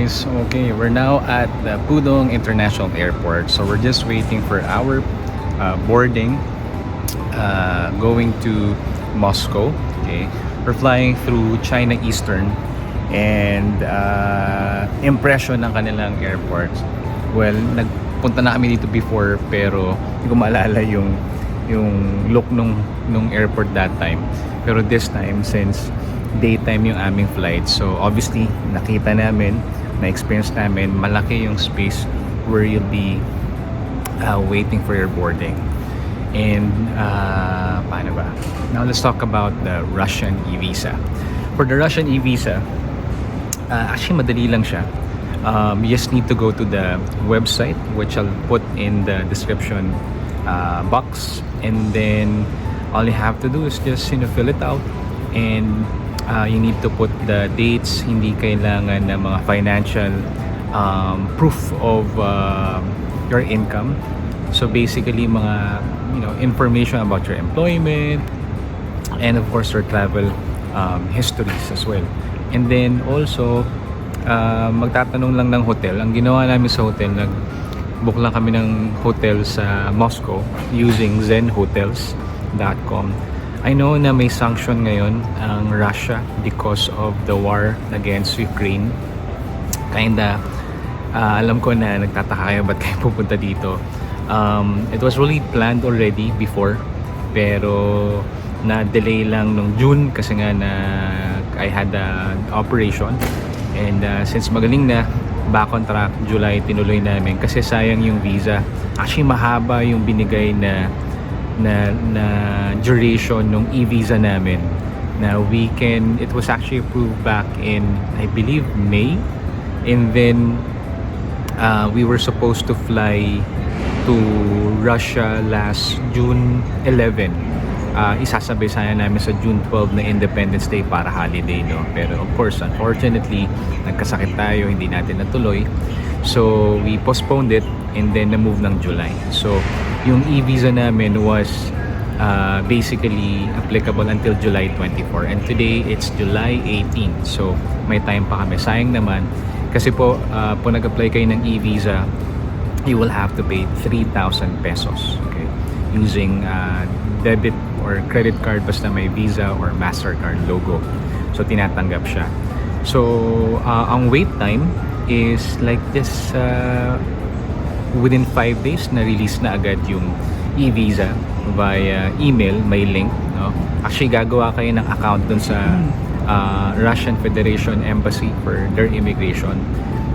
guys. Okay, we're now at the Pudong International Airport. So we're just waiting for our boarding going to Moscow. Okay, we're flying through China Eastern and impression ng kanilang airport. Well, nagpunta na kami dito before pero hindi ko maalala yung look nung airport that time. Pero this time, since daytime yung aming flight, so obviously nakita namin, na-experience namin, malaki yung space where you'll be waiting for your boarding. And paano ba? Now let's talk about the Russian e-visa. For the Russian e-visa, actually madali lang siya. You just need to go to the website, which I'll put in the description box, and then all you have to do is just fill it out, and you need to put the dates. Hindi kailangan ng mga financial proof of your income. So basically mga information about your employment, and of course your travel histories as well. And then also magtatanong lang ng hotel. Ang ginawa namin sa hotel, nag-book lang kami ng hotel sa Moscow using zenhotels.com. I know na may sanction ngayon ang Russia because of the war against Ukraine. Kinda alam ko na nagtataka kayo ba't kayo pupunta dito. It was really planned already before, pero na-delay lang nung June kasi nga na I had an operation, and since magaling na, back on track, July tinuloy namin kasi sayang yung visa. Actually mahaba yung binigay na duration nung e-visa namin. Now it was actually approved back in, I believe, May, and then we were supposed to fly to Russia last June 11. Isasabay sana namin sa June 12 na Independence Day para holiday, no? Pero of course, unfortunately, nagkasakit tayo, hindi natin natuloy. So we postponed it, and then na-move ng July. So yung e-visa namin was basically applicable until July 24, and today it's July 18. So may time pa kami. Sayang naman kasi po nag-apply kayo ng e-visa, you will have to pay 3,000 pesos, okay, using debit or credit card basta may Visa or MasterCard logo. So tinatanggap siya. So ang wait time is like this, within 5 days na-release na agad yung e-visa via email, may link, no? Actually gagawa kayo ng account dun sa Russian Federation Embassy for their immigration,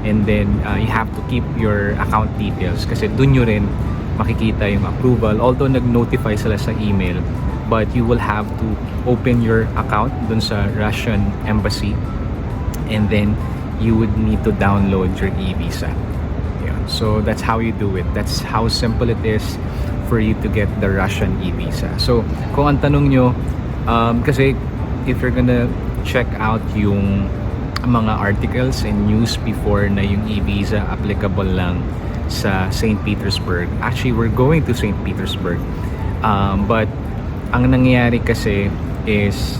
and then you have to keep your account details kasi dun nyo rin makikita yung approval, although nag-notify sila sa email, but you will have to open your account dun sa Russian Embassy, and then you would need to download your e-visa. So that's how you do it. That's how simple it is for you to get the Russian e-visa. So kung ang tanong nyo, kasi if you're gonna check out yung mga articles and news before na yung e-visa applicable lang sa St. Petersburg. Actually, we're going to St. Petersburg. But ang nangyayari kasi is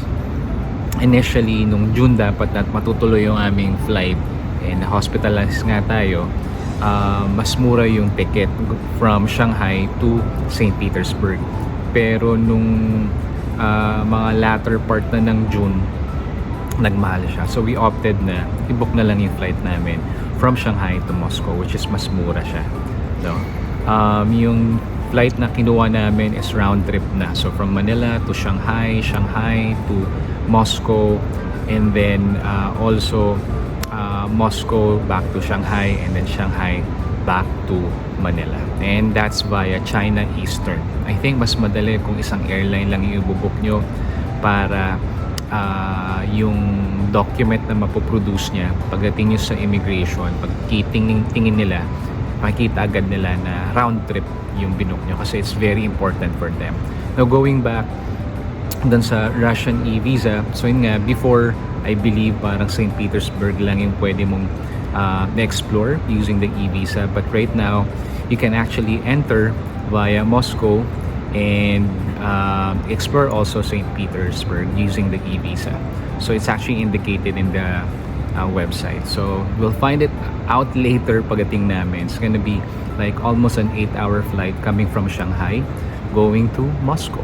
initially nung June dapat matutuloy yung aming flight, and hospitalized nga tayo. Mas mura yung ticket from Shanghai to St. Petersburg. Pero nung mga latter part na ng June, nagmahal siya. So we opted na i-book na lang yung flight namin from Shanghai to Moscow, which is mas mura siya. So, yung flight na kinuha namin is round trip na. So from Manila to Shanghai, Shanghai to Moscow, and then also Moscow back to Shanghai, and then Shanghai back to Manila. And that's via China Eastern. I think mas madali kung isang airline lang yung i-book nyo para yung document na mapoproduce niya pagdating nyo sa immigration, pag tingin nila, makikita agad nila na round trip yung binook nyo kasi it's very important for them. Now going back dun sa Russian e-visa, so yun nga, before I believe parang St. Petersburg lang yung pwede mong na-explore using the e-visa, but right now you can actually enter via Moscow and explore also St. Petersburg using the e-visa. So it's actually indicated in the website. So we'll find it out later pagdating namin. It's gonna be like almost an 8-hour flight coming from Shanghai going to Moscow.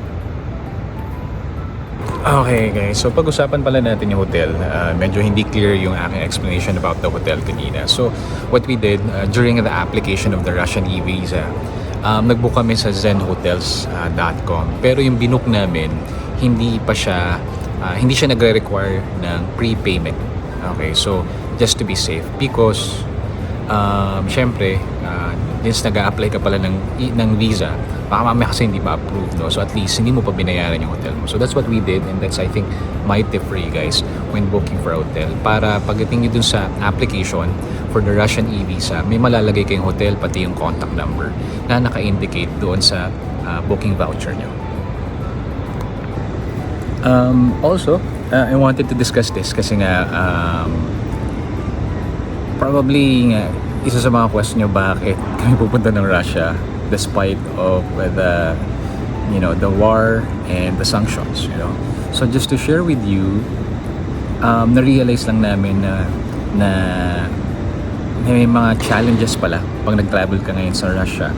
Okay guys, so pag-usapan pala natin yung hotel. Medyo hindi clear yung aking explanation about the hotel kanina. So what we did during the application of the Russian e-visa, nagbook kami sa zenhotels.com. Pero yung binook namin, hindi siya nagre-require ng prepayment. Okay, so just to be safe, because syempre since nag-a-apply ka pala ng visa, baka mamaya kasi hindi ma-approve, no? So at least hindi mo pa binayaran yung hotel mo. So that's what we did, and that's I think my tip for you guys when booking for a hotel. Para pagdating nyo dun sa application for the Russian e-visa, may malalagay kayong hotel pati yung contact number na naka-indicate doon sa booking voucher nyo. Also, I wanted to discuss this kasi nga probably isa sa mga question nyo, bakit kami pupunta ng Russia despite of the war and the sanctions, So just to share with you, na-realize lang namin na may mga challenges pala pag nag-travel ka ngayon sa Russia.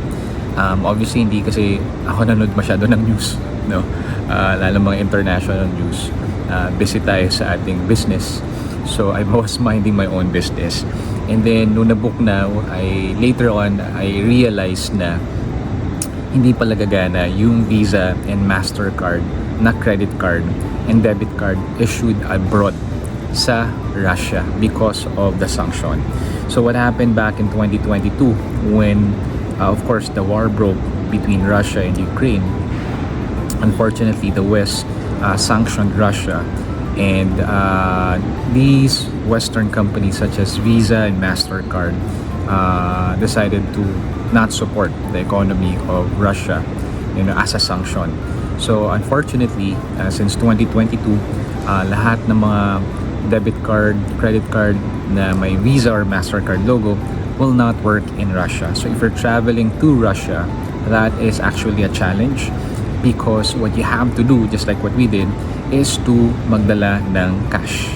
Obviously hindi kasi ako nanood masyado ng news, no? Lalo mga international news. Busy tayo sa ating business, so I was minding my own business. And then nung na-book na, later on I realized na hindi pala gagana yung Visa and Mastercard na credit card and debit card issued abroad sa Russia because of the sanction. So what happened back in 2022 when of course the war broke between Russia and Ukraine, unfortunately the West sanctioned Russia, and these Western companies such as Visa and Mastercard decided to not support the economy of Russia, as a sanction. So unfortunately, since 2022, lahat ng mga debit card, credit card na may Visa or Mastercard logo will not work in Russia. So if you're traveling to Russia, that is actually a challenge, because what you have to do, just like what we did, is to magdala ng cash,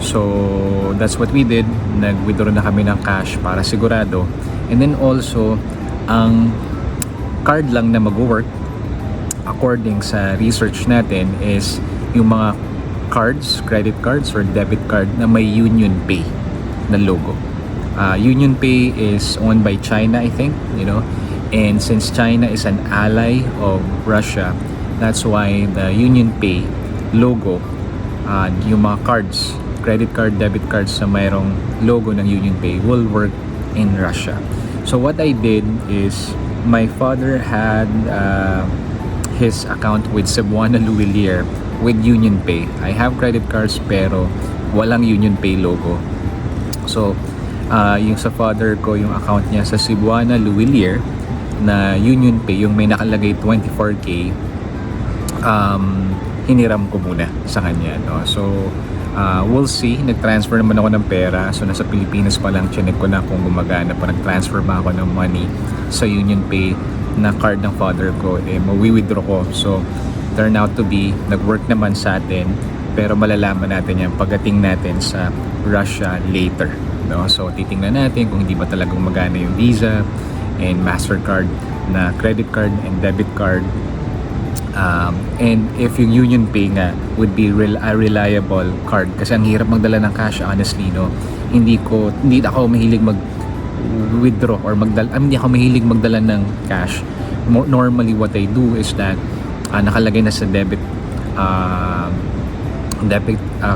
So that's what we did. Nag-withdraw na kami ng cash para sigurado. And then also, ang card lang na mag-work according sa research natin is yung mga cards, credit cards or debit card na may Union Pay na logo. Union Pay is owned by China, I think, and since China is an ally of Russia, that's why the Union Pay logo, yung mga cards, credit card, debit cards na mayroong logo ng Union Pay will work in Russia. So what I did is, my father had his account with Cebuana Luwilier with Union Pay. I have credit cards pero walang Union Pay logo. So yung sa father ko, yung account niya sa Cebuana Luwilier na Union Pay, yung may nakalagay 24K, hiniram ko muna sa kanya, So we'll see. Nag-transfer naman ako ng pera. So nasa Pilipinas pa lang, chinek ko na kung gumagana pa. Nag-transfer ba ako ng money sa Union Pay na card ng father ko, mawi-withdraw ko. So turn out to be, nag-work naman sa atin, pero malalaman natin yan pagdating natin sa Russia later, So titingnan natin kung hindi ba talaga gumagana yung Visa and Mastercard na credit card and debit card, and if yung Union Pay nga would be a reliable card, kasi ang hirap magdala ng cash, honestly, hindi ako mahilig mag-withdraw or hindi ako mahilig magdala ng cash. Normally what I do is that nakalagay na sa debit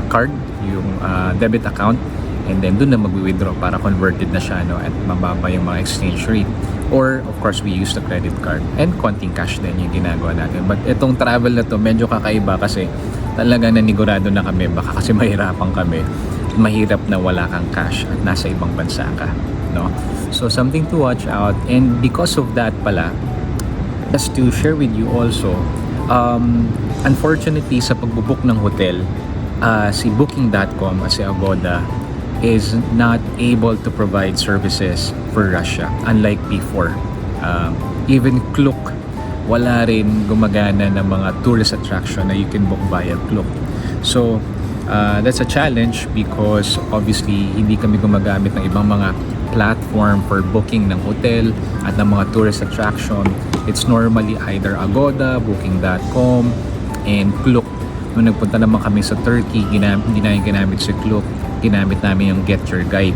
card yung debit account, and then doon na mag-withdraw para converted na siya, at mababa yung mga exchange rate. Or of course we use the credit card, and konting cash din yung ginagawa natin. But itong travel na to medyo kakaiba kasi talagang nanigurado na kami, baka kasi mahirapan kami, mahirap na wala kang cash at nasa ibang bansa ka, So something to watch out. And because of that pala, just to share with you also, unfortunately sa pagbubook ng hotel, si Booking.com at si Agoda is not able to provide services for Russia, unlike before. Even Klook, wala rin gumagana ng mga tourist attraction na you can book via Klook. So That's a challenge because obviously hindi kami gumagamit ng ibang mga platform for booking ng hotel at ng mga tourist attraction. It's normally either Agoda, Booking.com, and Klook. Nung nagpunta naman kami sa Turkey, hindi namin ginamit si Klook, ginamit namin yung Get Your Guide.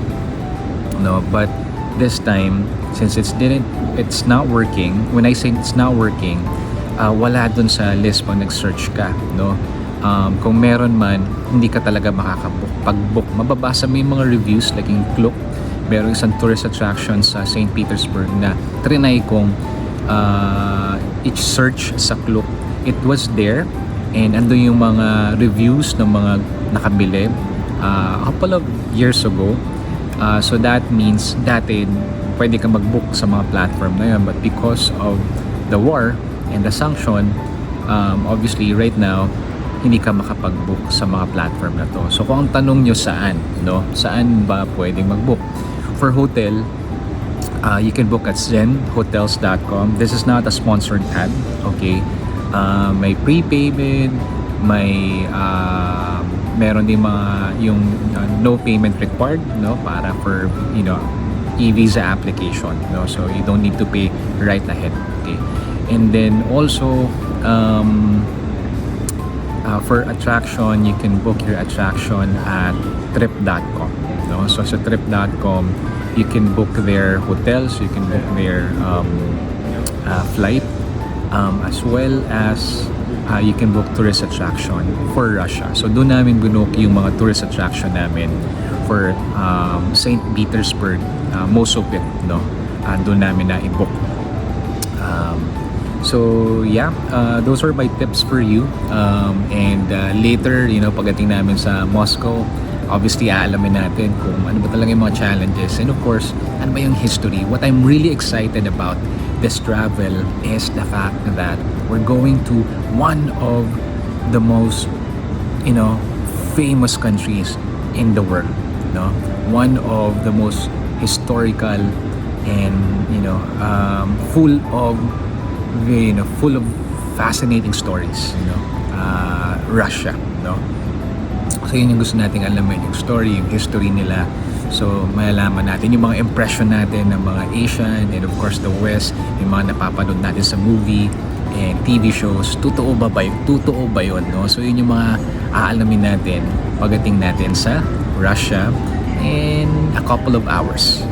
No, but this time, since it's not working. When I say it's not working, wala dun sa list pag nag-search ka, no? Kung meron man, hindi ka talaga makakabook. Pag-book, mababasa mo yung mga reviews like yung Klook. Meron isang tourist attraction sa St. Petersburg na trinay kong i-search sa Klook. It was there and andun yung mga reviews ng mga nakabili a couple of years ago. So that means dati pwede ka mag-book sa mga platform na yun, but because of the war and the sanction, obviously right now hindi ka makapag-book sa mga platform na to. So kung ang tanong nyo saan, no? Saan ba pwedeng mag-book? For hotel, you can book at zenhotels.com. This is not a sponsored ad, okay? May prepayment, may meron din mga yung no payment required, no, para for e-visa application, no, so you don't need to pay right ahead, okay? And then also for attraction, you can book your attraction at trip.com, no, so sa trip.com you can book their hotels, you can book their flight, as well as you can book tourist attraction for Russia. So doon namin binook yung mga tourist attraction namin for St. Petersburg, most of it, no, doon namin na i-book. So yeah, those are my tips for you, and later, pagdating namin sa Moscow, obviously aalamin natin kung ano ba talaga yung mga challenges, and of course ano ba yung history. What I'm really excited about this travel is the fact that we're going to one of the most famous countries in the world, no, one of the most historical and full of fascinating stories, Russia, no. So yun yung gusto nating alamin, yung story, yung history nila. So malalaman natin yung mga impression natin ng mga Asian and of course the West, yung mga napapanood natin sa movie and TV shows. Totoo ba yun, no? So yun yung mga aalamin natin pagdating natin sa Russia in a couple of hours.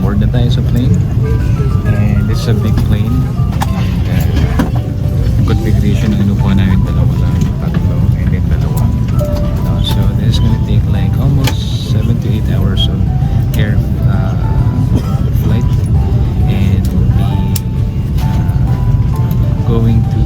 Board na tayo sa plane, and this is a big plane, and configuration ng inupuan namin dalawa lang, tatlo, and then dalawa. So this is gonna take like almost 7 to 8 hours of air flight, and we'll be going to